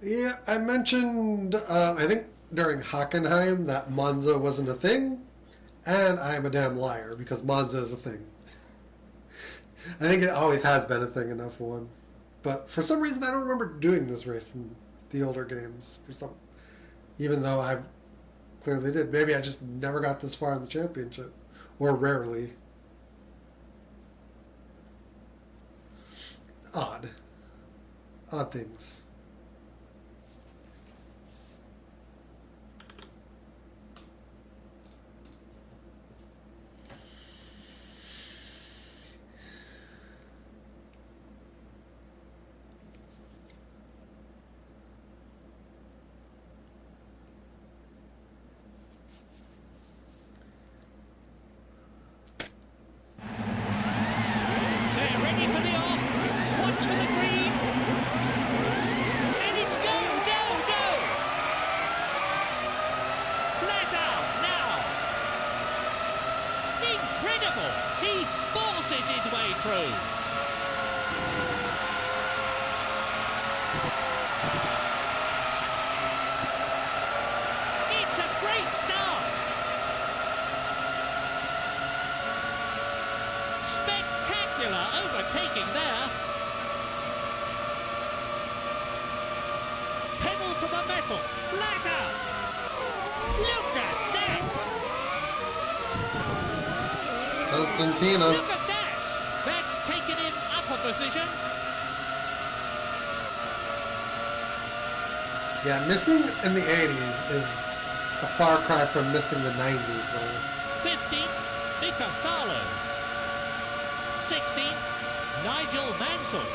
Yeah, I mentioned, I think during Hockenheim that Monza wasn't a thing, and I am a damn liar because Monza is a thing. I think it always has been a thing in F1. But for some reason, I don't remember doing this race in the older games. Even though I clearly did. Maybe I just never got this far in the championship, or rarely. Odd, odd things. They're ready for the off. Watch for the green. And it's go, go, go. Flat out now. Incredible. He forces his way through. It's a great start. Spectacular overtaking there. Pedal to the metal. Flat out. Look at that. Constantina. Look at that. That's taken him up a position. Yeah, missing in the 80s is a far cry from missing the 90s, though. 15, Mika Salo. 16, Nigel Mansell.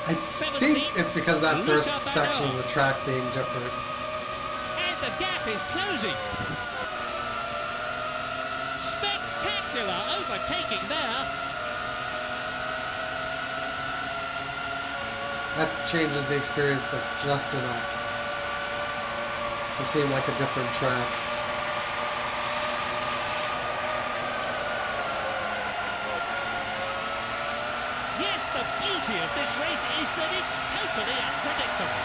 I think it's because of that first section of the track being different. And the gap is closing. Spectacular overtaking there. That changes the experience just enough to seem like a different track. Yes, the beauty of this race is that it's totally unpredictable.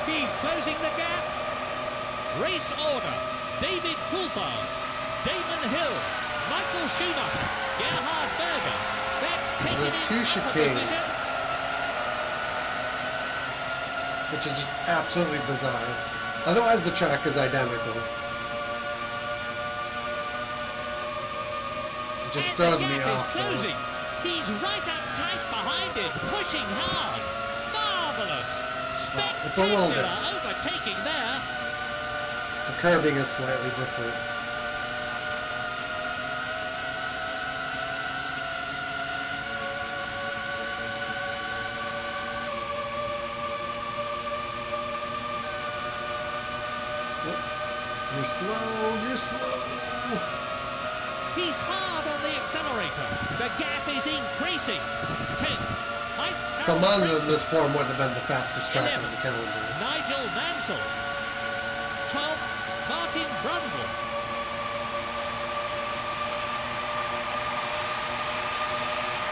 He's closing the gap. Race order. David Coulthard, Damon Hill, Michael Schumacher, Gerhard Berger. That's taken There's two him up a chicanes, position. which is just absolutely bizarre. Otherwise, the track is identical. It just And throws the me gap is off, though. closing. He's right up tight behind him, pushing hard. Marvellous. It's a little Spectacular overtaking there. The curbing is slightly different. You're slow, you're slow. He's hard on the accelerator. The gap is increasing. 10. Heinz So Harald Monza in Frentzen. this form wouldn't have been the fastest track on 11. the calendar. Nigel Mansell. 12. Martin Brundle.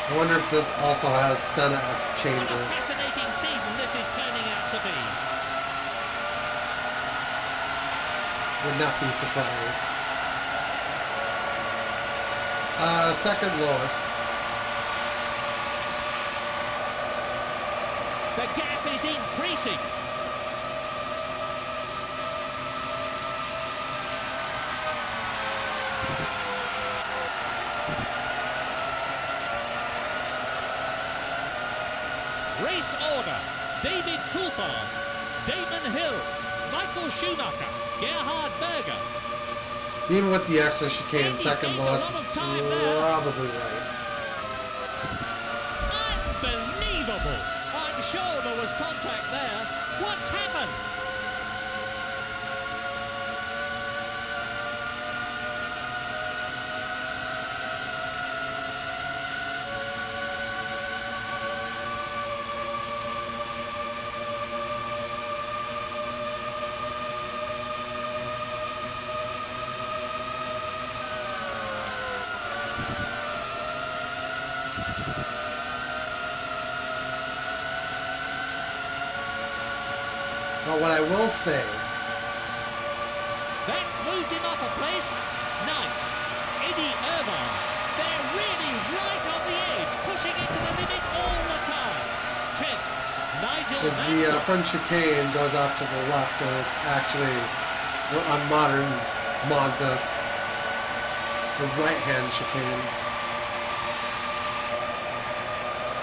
I wonder if this also has Senna-esque What a changes. fascinating season this is turning out to be. Would not be surprised. Second lowest. The gap is increasing. Race order. David Coulthard, Damon Hill, Michael Schumacher, Gerhard Berger. Even with the extra chicane, And he second gained a lowest lot is of time there. probably right. Unbelievable. I'm sure there was contact there. What's happened? Now, what I will say, That's moved him up a place. 9th, Eddie Irvine. They're really right on the edge, pushing it to the limit all the time. 10th, Nigel is the Mansell. front chicane goes off to the left, and it's actually on modern Monza, it's the right-hand chicane.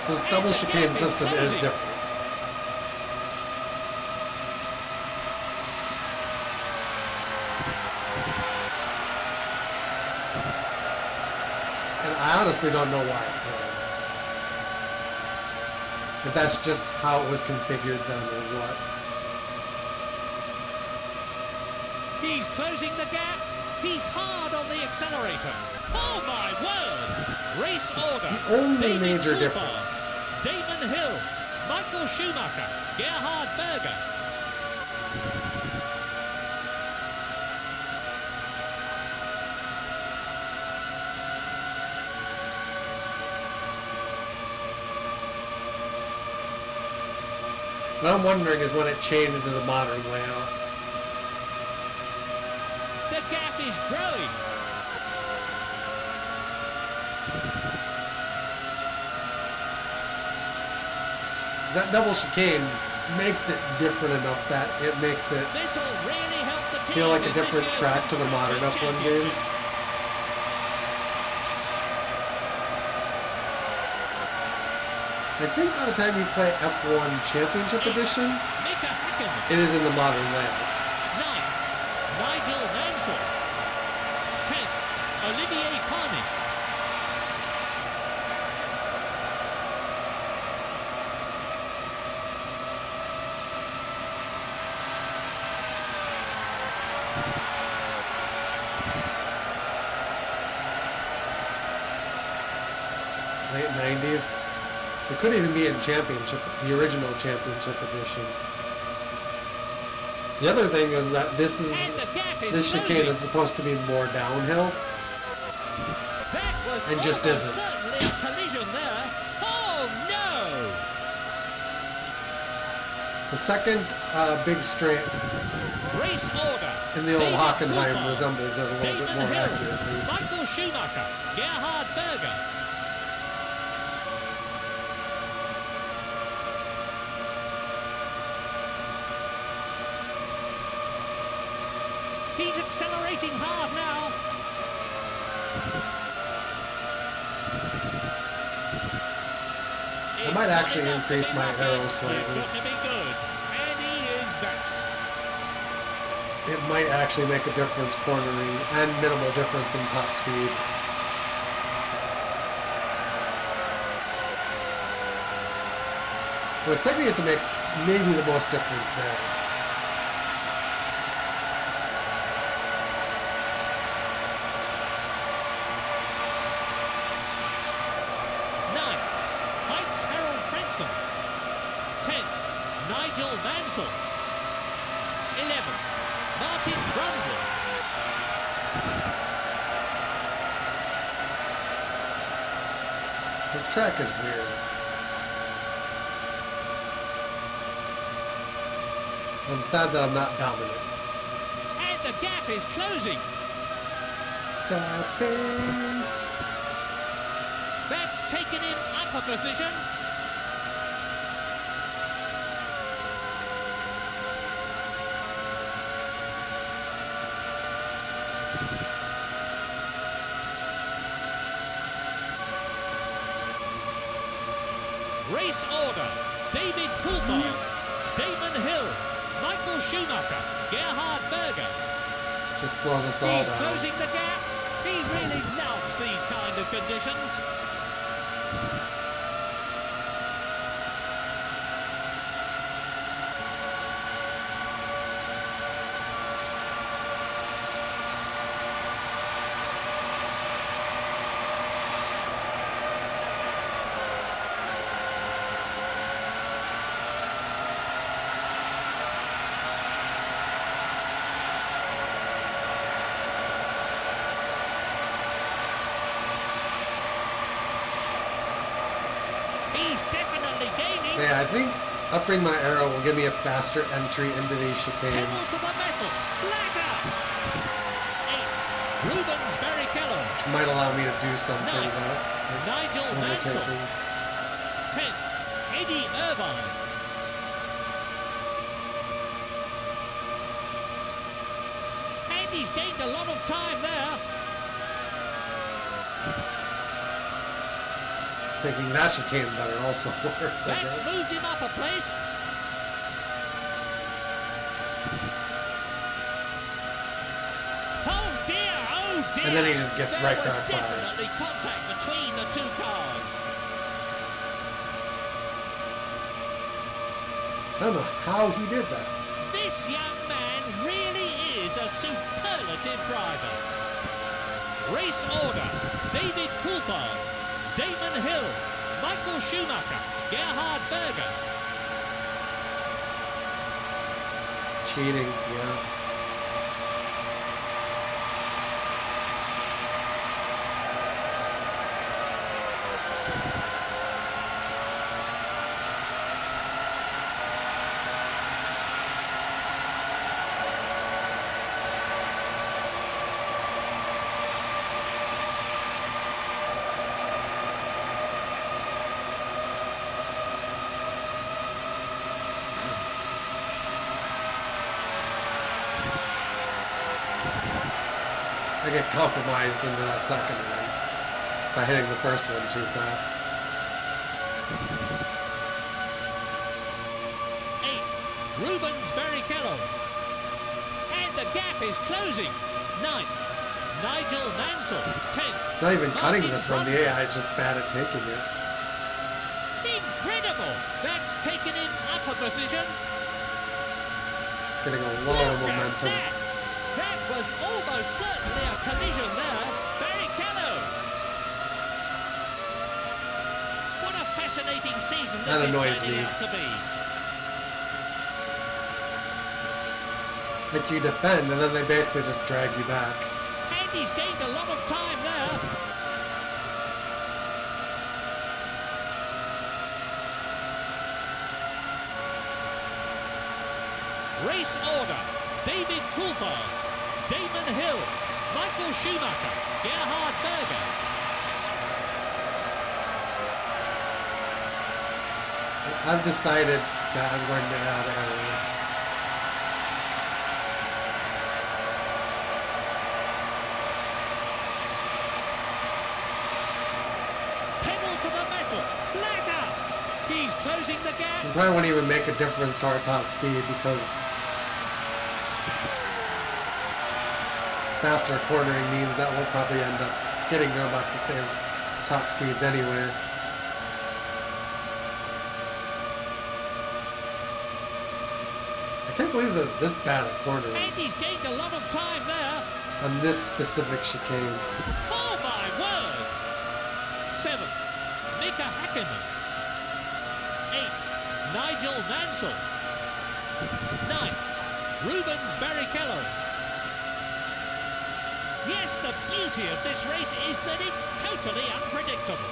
So this double chicane system is different. And I honestly don't know why it's there. If that's just how it was configured then or what. He's closing the gap. He's hard on the accelerator. Oh my word! Race order. The only David major Coulthard, difference. Damon Hill, Michael Schumacher, Gerhard Berger. What I'm wondering is when it changed to the modern layout. The gap is growing. That double chicane makes it different enough that it makes it This will really help the team. feel like a in this different year's track to the modern Constructors' F1 Championship. games. I think by the time you play F1 Championship Edition, Mika Häkkinen. it is in the modern layout. 9th, Nigel Mansell. 10th, Olivier Panis. Late 90s. It could even be in Championship, the original Championship Edition. The other thing is that this And the gap is this chicane closing. is supposed to be more downhill. That was and just almost isn't. certainly a collision there. Oh no! The second big straight Race order. in the old David Hockenheim Coulthard, resembles it a little bit Damon more Hill, accurately. Michael Schumacher, Gerhard Berger. He's accelerating hard now. I might actually increase my arrow slightly. It's got to be good. And he is that. It might actually make a difference cornering and minimal difference in top speed. I'm expecting it to make maybe the most difference there. Ninth, Heinz Harold Frentzen. 10th, Nigel Mansell. 11th, Martin Brundle. This track is weird. I'm sad that I'm not dominant. And the gap is closing. Sad face. That's taken him up a position. Race order. David Coulthard, Damon Hill, Michael Schumacher, Gerhard Berger. Just slows us all He's down. closing the gap. He really loves these kind of conditions. He's definitely gaining. Yeah, I think Upping my arrow will give me a faster entry into these Pedal chicanes, to the metal. Black out. 8. Rubens Barrichello. which might allow me to do something 9. about Nigel Mansell. overtaking. 10. Eddie Irvine. And he's gained a lot of time there. Taking that chicane better also works, I That's guess. moved him up a place. Oh dear, oh dear. And then he just gets there right was back by. definitely contact between the two cars. I don't know how he did that. This young man really is a superlative driver. Race order: David Coulthard, Damon Hill, Michael Schumacher, Gerhard Berger. Cheating, yeah. I get compromised into that second one by hitting the first one too fast. 8. Rubens Barrichello. And the gap is closing. 9. Nigel Mansell. 10. Not even cutting Martin this one, the Brundle. AI is just bad at taking it. Incredible! That's taken in up a position. It's getting a lot of Look at momentum. that! That was almost certainly a collision there. Barrichello. What a fascinating season That this is annoys turning me. out to be. Like you defend and then they basically just drag you back. And he's gained a lot of time there. Race order: David Coulthard, Damon Hill, Michael Schumacher, Gerhard Berger. I've decided that I'm going to add error. Pedal to the metal, flat out. He's closing the gap. It probably won't even make a difference to our top speed because faster cornering means that we'll probably end up getting to about the same top speeds anyway. I can't believe they're this bad at cornering And he's gained a lot of time there. on this specific chicane. Oh my word! 7. Mika Hakkinen. 8. Nigel Mansell. 9. Rubens Barrichello. Yes, the beauty of this race is that it's totally unpredictable.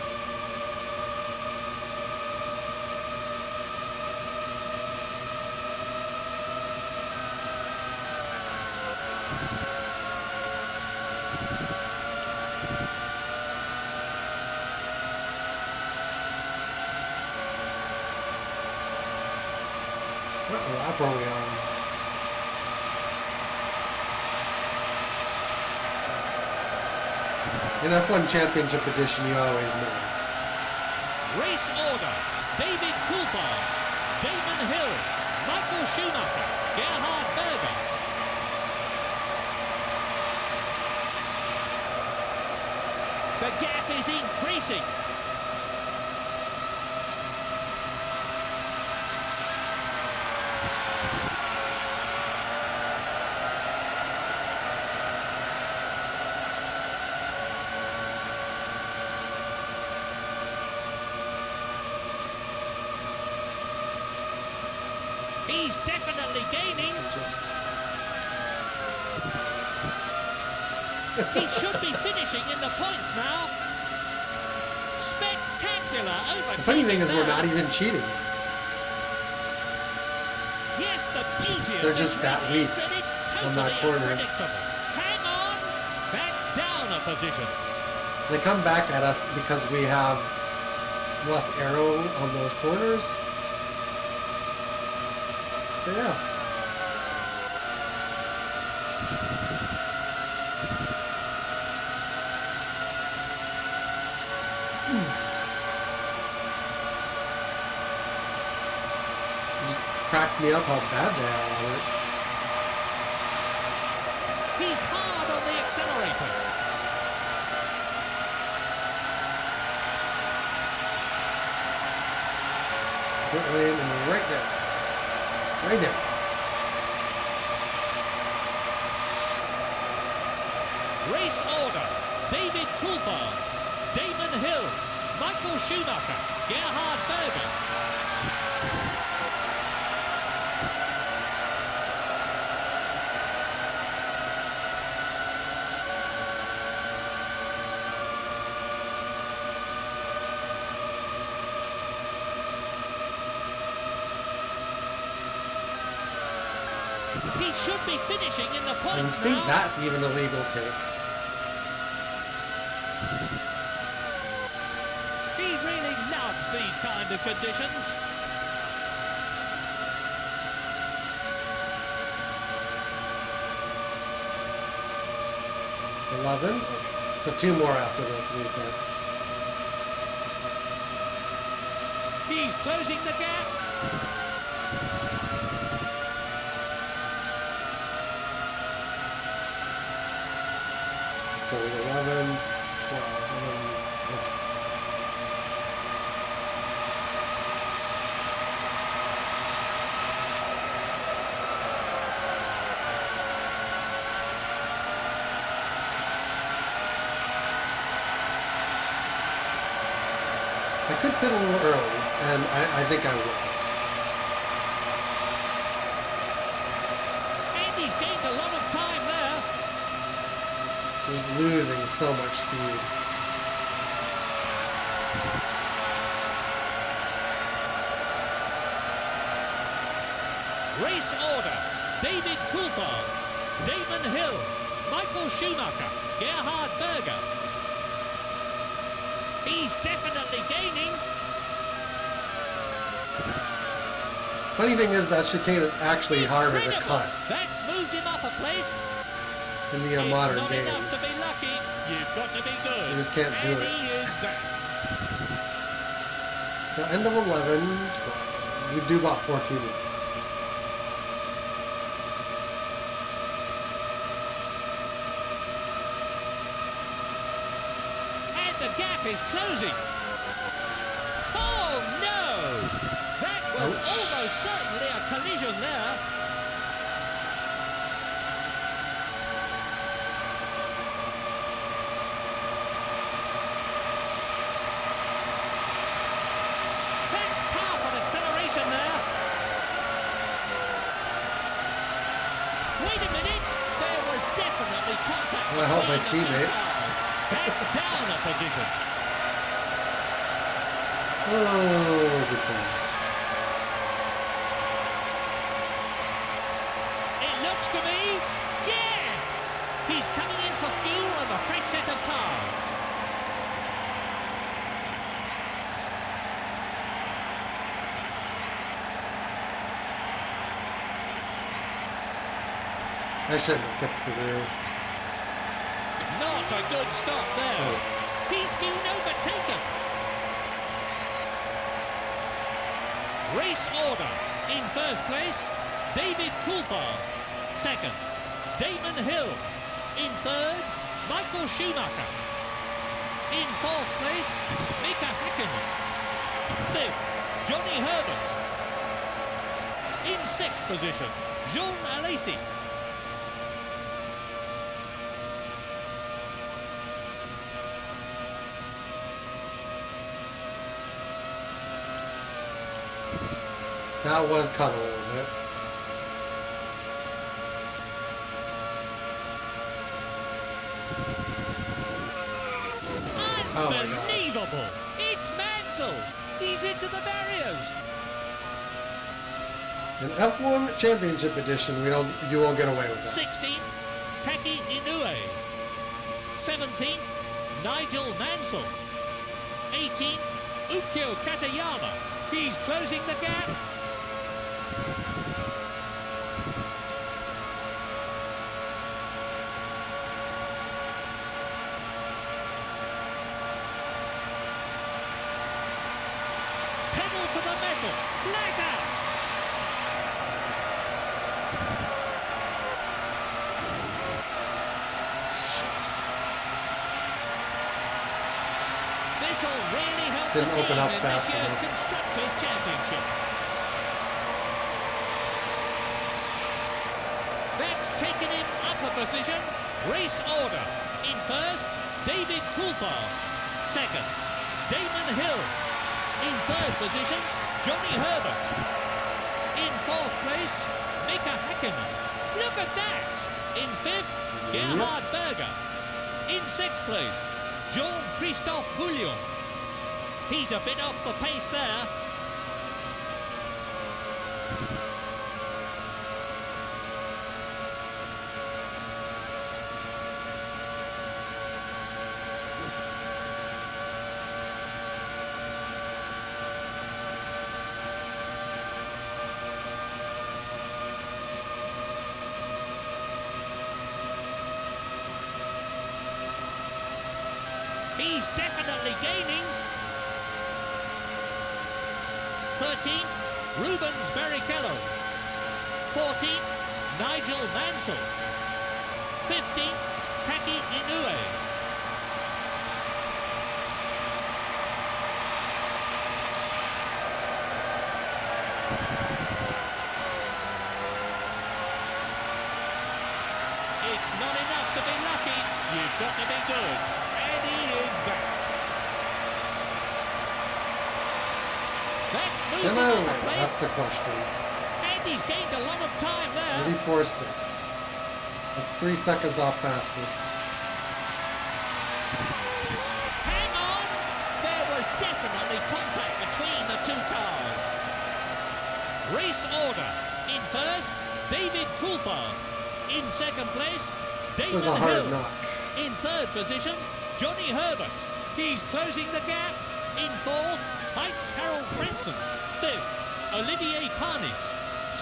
What lap are we on? In F1 Championship Edition, you always know. Race order: David Coulthard, Damon Hill, Michael Schumacher, Gerhard Berger. The gap is increasing. He's definitely gaining. Just He should be finishing in the points now. Spectacular overtaking the funny thing is, we're there. not even cheating. They're just that weak on that corner. Hang on, that's down a position. They come back at us because we have less arrow on those corners. But yeah. It just cracks me up how bad they are at it. He's hard on the accelerator. Pit lane is right there. Right there. Race order. David Coulthard, Damon Hill, Michael Schumacher, Gerhard Berger. He should be finishing in the points I think now. that's even a legal take. He really loves these kind of conditions. $11. Okay. So 2 more after this. And we've got He's closing the gap. still with 11, 12, and then okay. I could pit a little early, and I think I will. And he's gained a lot of time there. Just losing so much speed. Race order. David Coulthard, Damon Hill, Michael Schumacher, Gerhard Berger. He's definitely gaining. Funny thing is that chicane is actually harder to cut That's moved him up a place. in the It's modern not enough games. to be lucky. You've got to be good. You just can't do And it. he is that. So end of 11, 12. We do about 14 laps. And the gap is closing. Oh no! That was Ouch. almost certainly a collision there. That's powerful acceleration there. Wait a minute, there was definitely contact. Well, I helped my between the two teammate. cars. That's down a position. Oh, good times. It looks to me, yes! He's coming in for fuel and a fresh set of tires. I shouldn't have fixed the rear. Not a good stop there. Oh. He's been overtaken. Race order. In first place, David Coulthard. Second, Damon Hill. In third, Michael Schumacher. In fourth place, Mika Häkkinen. Fifth, Johnny Herbert. In sixth position, Jean Alesi. That was cut a little bit. Oh my God. Unbelievable! It's Mansell! He's into the barriers! In F1 Championship Edition, you won't get away with that. 16, Taki Inoue. 17, Nigel Mansell. 18, Ukyo Katayama. He's closing the gap. Pedal to the metal. Black out. This'll really help Didn't the open team up in fast this year's enough. Constructors' Championship. That's taken him up a position. Race order. In first, David Coulthard. Second, Damon Hill. In third position, Johnny Herbert. In fourth place, Mika Häkkinen. Look at that! In fifth, Gerhard Berger. In sixth place, Jean-Christophe Bouillon. He's a bit off the pace there. He's definitely gaining. 13, Rubens Barrichello. 14, Nigel Mansell. 15, Taki Inoue. It's not enough to be lucky. You've got to be good. And he is that. That's Can moving I on win? the That's place. the question. And he's gained a lot of time there. 34.6. That's 3 seconds off fastest. Hang on! There was definitely contact between the two cars. Race order. In first, David Coulthard. In second place, It was Damon a hard Hill. knock. In third position, Johnny Herbert. He's closing the gap. In fourth, Heinz Harold Frentzen. Fifth, Olivier Panis.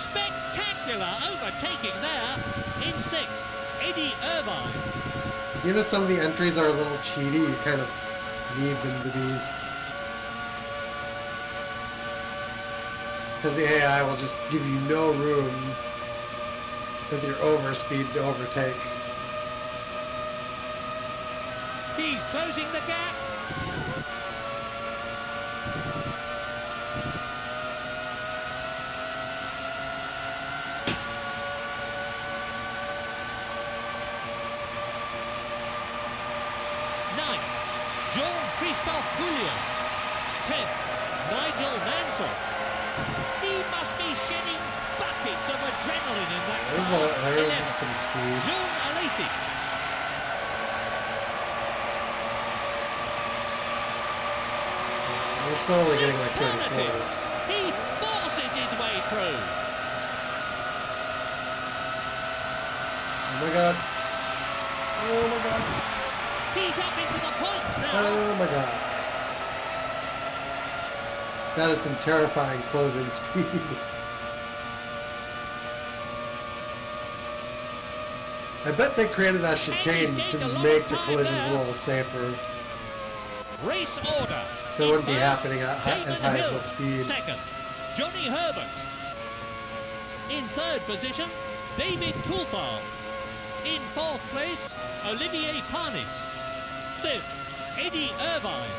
Spectacular overtaking there. In sixth, Eddie Irvine. You know, some of the entries are a little cheaty. You kind of need them to be. Because the AI will just give you no room with your overspeed to overtake. He's closing the gap. Ninth, Jean-Christophe Bouillon. 10th, Nigel Mansell. He must be shedding buckets of adrenaline in that car. There's 11th, some speed. John Alesi. We're still only getting like Superlative. 34s. He forces his way through. Oh my god. Oh my god. He's up into the points now. Oh my god. That is some terrifying closing speed. I bet they created that chicane to make the collisions a little safer. Race order. So they wouldn't be In happening at first, as Damon high of Hill. a speed. Second, Johnny Herbert. In third position, David Coulthard. In fourth place, Olivier Panis. Fifth, Eddie Irvine.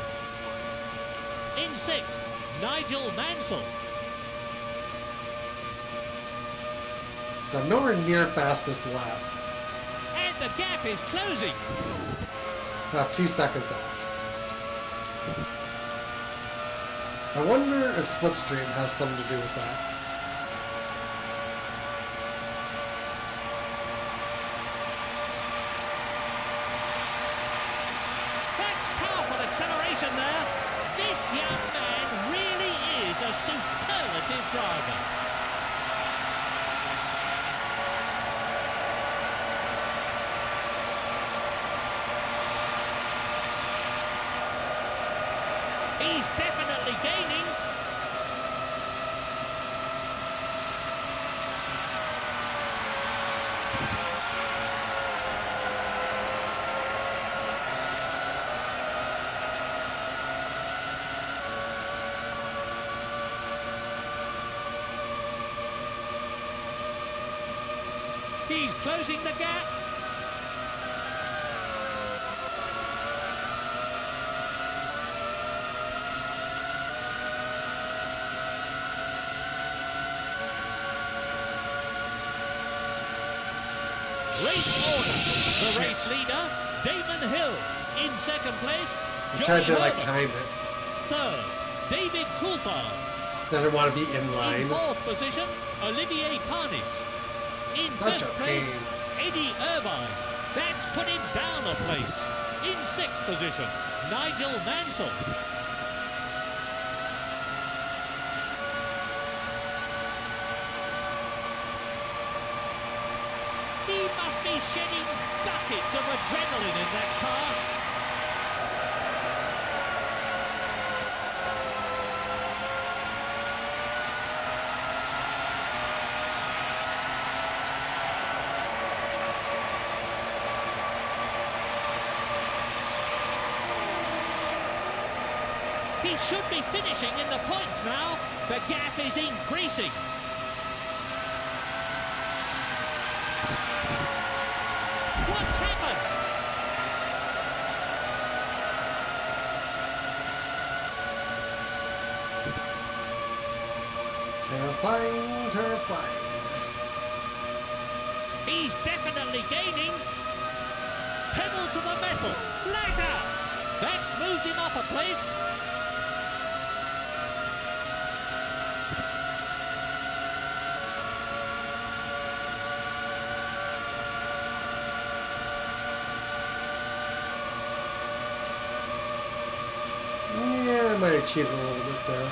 In sixth, Nigel Mansell. So I'm nowhere near fastest lap. And the gap is closing. About 2 seconds off. I wonder if Slipstream has something to do with that. That's powerful acceleration there. This young man really is a superlative driver. He's definitely gaining. He's closing the gap. Race order. The race leader, Damon Hill. In second place, I tried to like Herbert. time it. Third, David Coulthard. So I didn't want to be in In line. fourth position, Olivier Panis. In Such a fifth pain. place, Eddie Irvine. That's put him down a place. In sixth position, Nigel Mansell. He must be shedding buckets of adrenaline in that car. He should be finishing in the points now. The gap is increasing. What's happened? Terrifying, terrifying. He's definitely gaining. Pedal to the metal. Light out. That's moved him up a place. Yeah, I might have cheated a little bit there.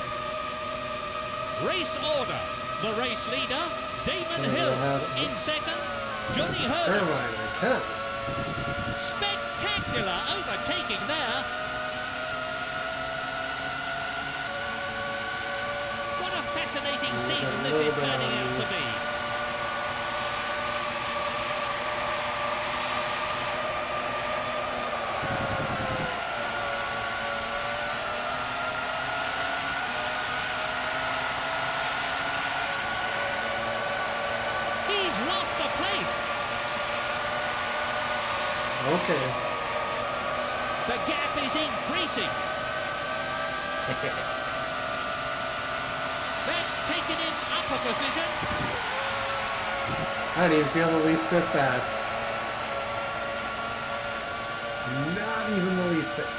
Race order. The race leader, Damon Could Hill. have had- In second, Johnny Herbert. Irvine, I can. Spectacular overtaking there. What a fascinating We've got season a this little is bit turning on out the- to be. He's lost a place. Okay. The gap is increasing. That's taken him up a position. I didn't even feel the least bit bad. Not even the least bit bad.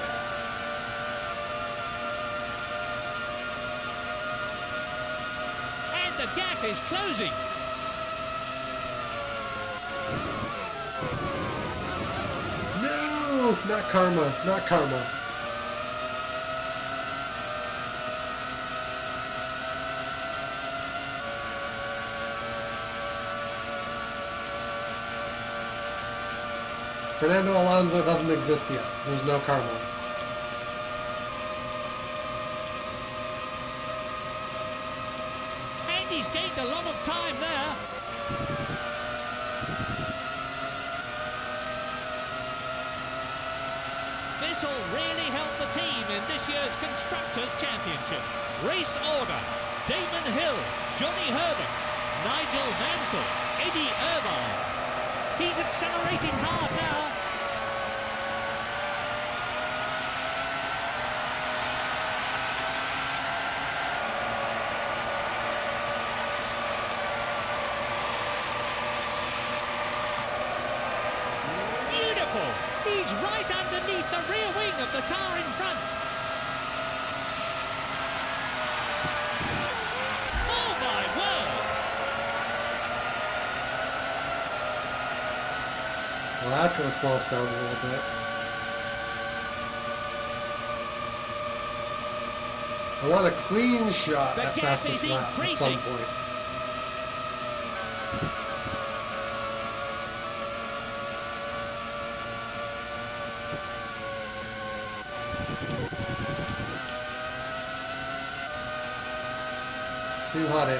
And the gap is closing. No, not karma, not karma. Fernando Alonso doesn't exist yet. There's no karma. And he's gained a lot of time there. This'll really help the team in this year's Constructors' Championship. Race order. Damon Hill, Johnny Herbert, Nigel Mansell, Eddie Irvine. He's accelerating hard now. Beautiful. He's right underneath the rear wing of the car in front. Oh my word. Well, that's going to slow us down a little bit. I want a clean shot The at gap fastest is lap at some increasing. point. Too hot in.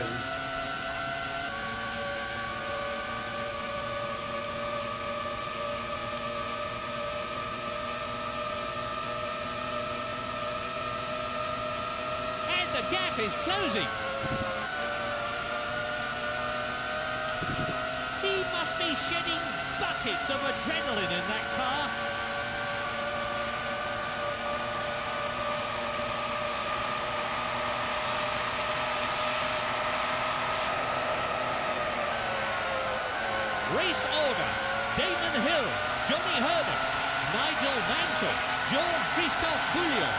And the gap is closing. He must be shedding buckets of adrenaline in that car. Race order: Damon Hill, Johnny Herbert, Nigel Mansell, George Christophe Bouillon.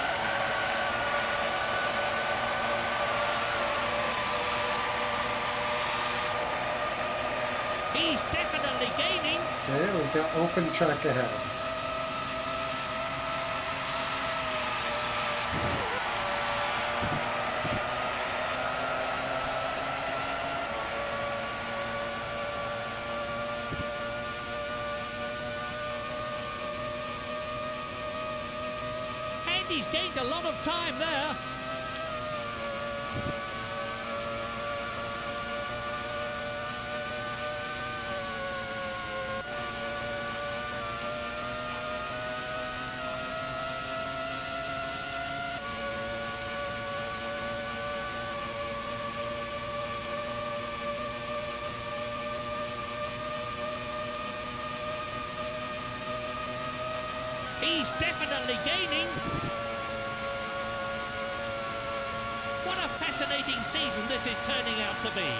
He's definitely gaining. Okay, we've got open track ahead. And he's gained a lot of time there. He's definitely gaining. What a fascinating season this is turning out to be.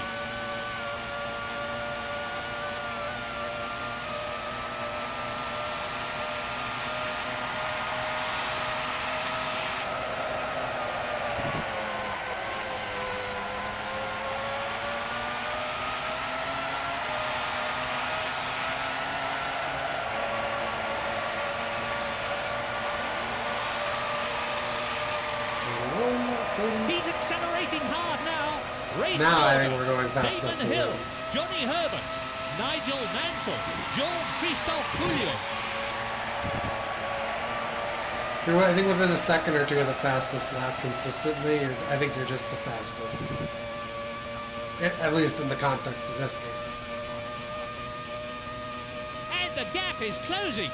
He's accelerating hard now. Race Now I order: think we're going fast enough Damon to Hill, win. Johnny Herbert, Nigel Mansell, George Christophe Bouillon. I think within a second or two of the fastest lap consistently, I think you're just the fastest. At least in the context of this game. And the gap is closing.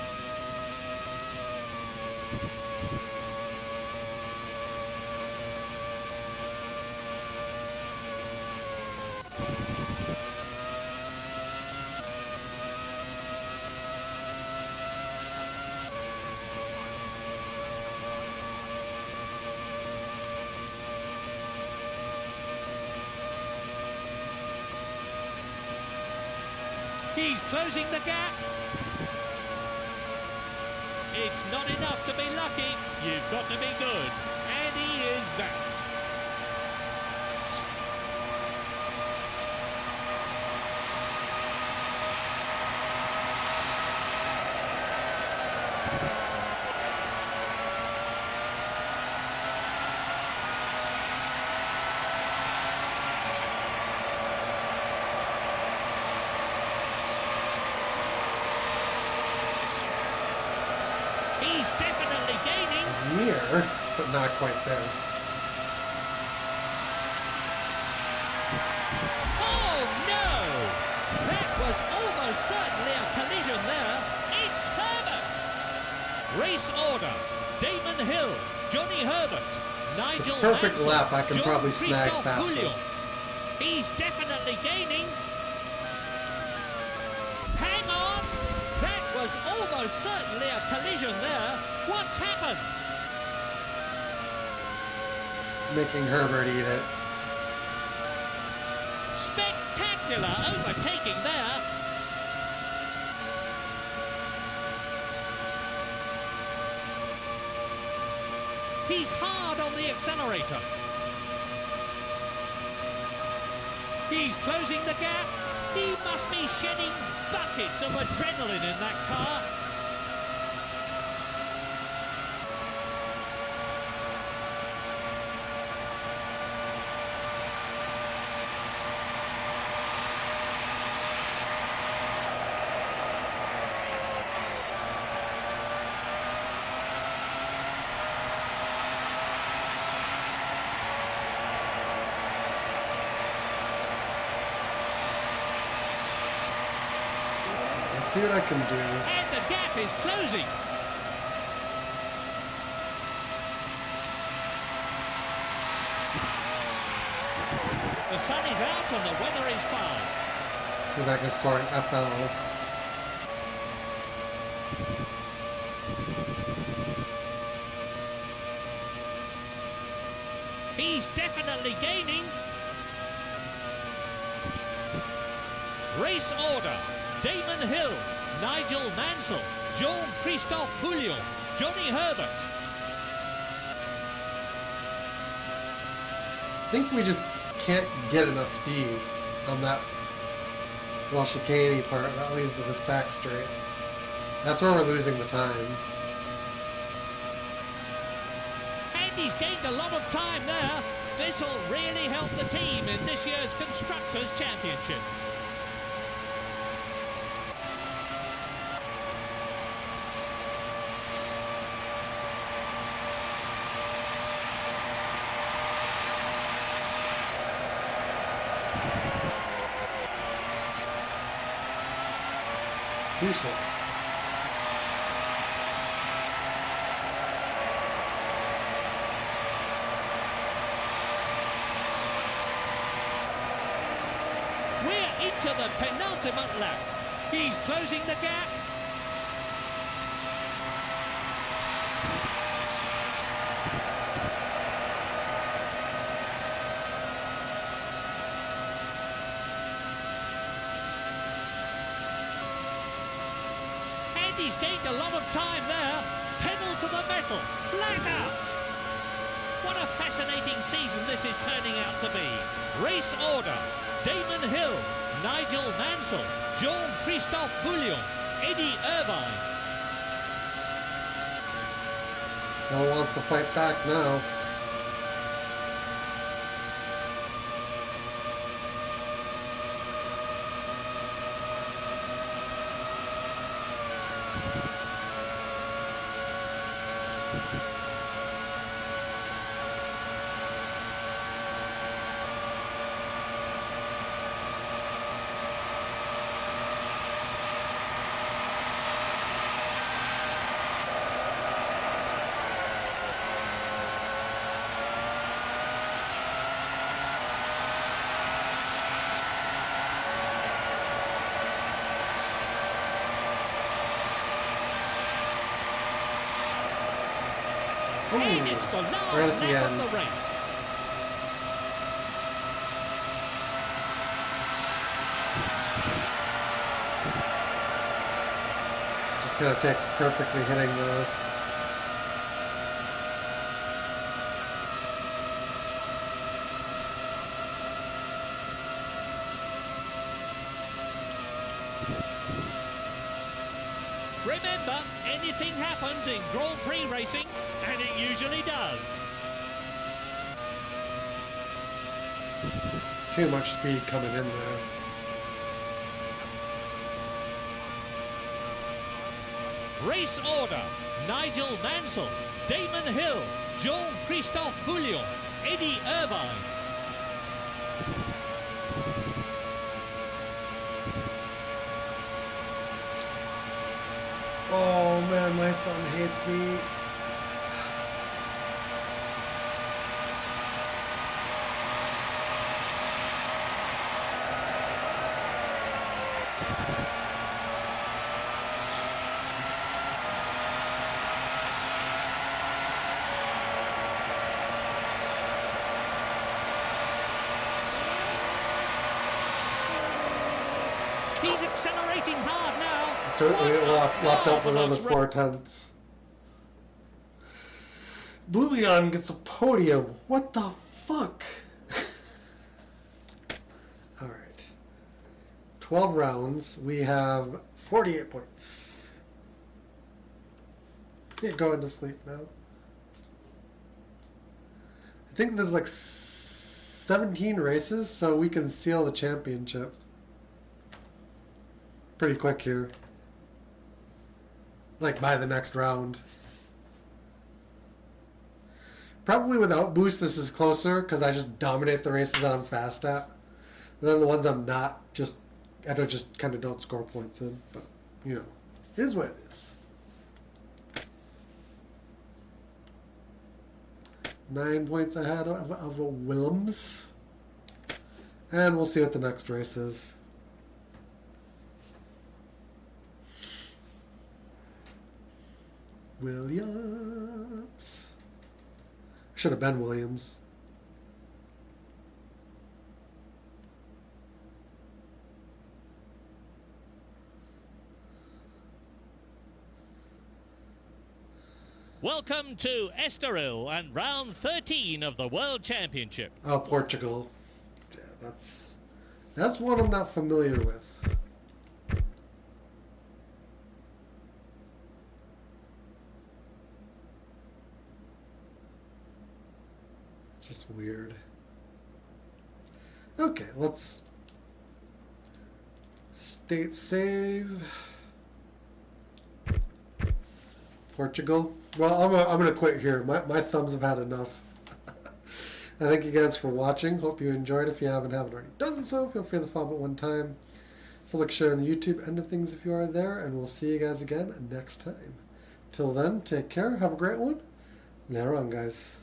He's closing the gap. It's not enough to be lucky. You've got to be good. And he is that. He's definitely gaining. Near, but not quite there. Oh no! That was almost certainly a collision there. It's Herbert. Race order: Damon Hill, Johnny Herbert, Nigel Perfect Mansell, lap, I can George probably snag Christophe Bouillon. fastest. He's definitely gaining. Hang on! That was almost certainly a collision there. What's happened? Making Herbert eat it. Spectacular overtaking there. He's hard on the accelerator. He's closing the gap. He must be shedding buckets of adrenaline in that car. Let's see what I can do. And the gap is closing. The sun is out and the weather is fine. See if I can score an FL. He's definitely gaining. Race order. Damon Hill, Nigel Mansell, Jean-Christophe Bouillon, Johnny Herbert. I think we just can't get enough speed on that little chicane part that leads to this back straight. That's where we're losing the time. And he's gained a lot of time there. This will really help the team in this year's Constructors' Championship. Too slow. We're into the penultimate lap. He's closing the gap. He's gained a lot of time there. Pedal to the metal. Flat out. What a fascinating season this is turning out to be. Race order. Damon Hill, Nigel Mansell, Jean-Christophe Bouillon, Eddie Irvine. Hill wants to fight back now. And it's the last We're at the lap end. of the race. Just kind of takes perfectly hitting those. Remember, anything happens in Grand Prix racing, and it usually does. Too much speed coming in there. Race order. Nigel Mansell, Damon Hill, Jean-Christophe Bouillon, Eddie Irvine. Oh man, my thumb hates me. He's accelerating hard now. Locked up for another 4/10. Bouillon gets a podium. What the fuck? Alright. 12 rounds. We have 48 points. We're going to sleep now. I think there's like 17 races, so we can seal the championship pretty quick here. Like by the next round. Probably without boost this is closer because I just dominate the races that I'm fast at. And then the ones I'm not, I just kind of don't score points in. But you know, it is what it is. 9 points ahead of Willems. And we'll see what the next race is. Williams. Should have been Williams. Welcome to Estoril and round 13 of the World Championship. Oh, Portugal. Yeah, that's one I'm not familiar with. It's just weird. Okay, let's state save. Portugal. Well, I'm gonna quit here. My thumbs have had enough. I thank you guys for watching. Hope you enjoyed. If you haven't already done so, feel free to follow at one time. So like, share on the YouTube end of things if you are there, and we'll see you guys again next time. Till then, take care. Have a great one. Later on, guys.